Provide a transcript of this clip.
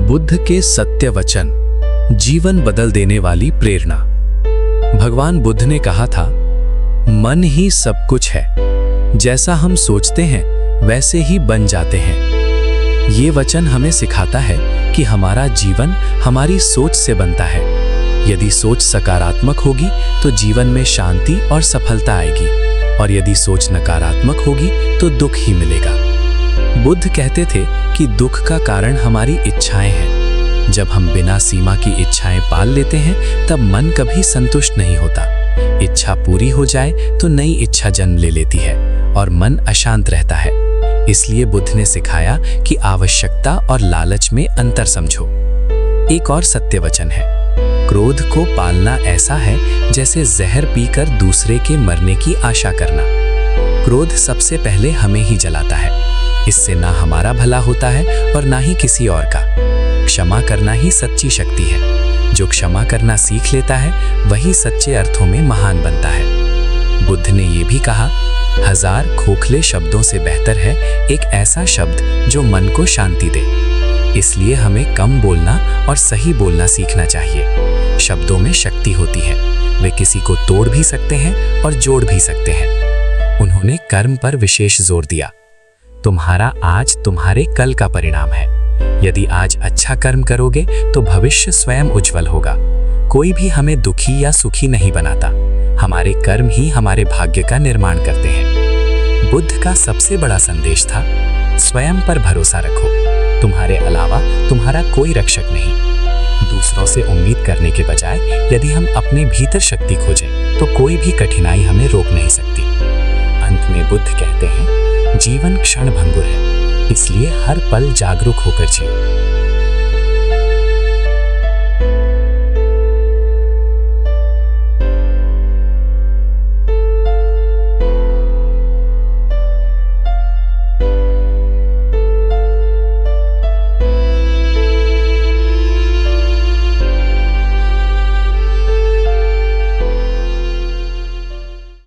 बुद्ध के सत्य वचन, जीवन बदल देने वाली प्रेरणा। भगवान बुद्ध ने कहा था, मन ही सब कुछ है, जैसा हम सोचते हैं वैसे ही बन जाते हैं। ये वचन हमें सिखाता है कि हमारा जीवन हमारी सोच से बनता है। यदि सोच सकारात्मक होगी तो जीवन में शांति और सफलता आएगी, और यदि सोच नकारात्मक होगी तो दुख ही मिलेगा। बुद्ध कहते थे कि दुख का कारण हमारी इच्छाएं हैं। जब हम बिना सीमा की इच्छाएं पाल लेते हैं तब मन कभी संतुष्ट नहीं होता। इच्छा पूरी हो जाए तो नई इच्छा जन्म ले लेती है और मन अशांत रहता है। इसलिए बुद्ध ने सिखाया कि आवश्यकता और लालच में अंतर समझो। एक और सत्य वचन है, क्रोध को पालना ऐसा है जैसे जहर पीकर दूसरे के मरने की आशा करना। क्रोध सबसे पहले हमें ही जलाता है। इससे ना हमारा भला होता है और ना ही किसी और का। क्षमा करना ही सच्ची शक्ति है। जो क्षमा करना सीख लेता है वही सच्चे अर्थों में महान बनता है। बुद्ध ने ये भी कहा, 1000 खोखले शब्दों से बेहतर है एक ऐसा शब्द जो मन को शांति दे। इसलिए हमें कम बोलना और सही बोलना सीखना चाहिए। शब्दों में शक्ति होती है, वे किसी को तोड़ भी सकते हैं और जोड़ भी सकते हैं। उन्होंने कर्म पर विशेष जोर दिया। तुम्हारा आज तुम्हारे कल का परिणाम है। यदि आज अच्छा कर्म करोगे तो भविष्य स्वयं उज्जवल होगा। कोई भी हमें दुखी या सुखी नहीं बनाता। हमारे कर्म ही हमारे भाग्य का निर्माण करते हैं। बुद्ध का सबसे बड़ा संदेश था, स्वयं पर भरोसा रखो। तुम्हारे अलावा तुम्हारा कोई रक्षक नहीं। दूसरों से उम्मीद करने के बजाय यदि हम अपने भीतर शक्ति खोजें तो कोई भी कठिनाई हमें रोक नहीं सकती। अंत में बुद्ध कहते हैं, जीवन क्षण भंगुर है, इसलिए हर पल जागरूक होकर जियो।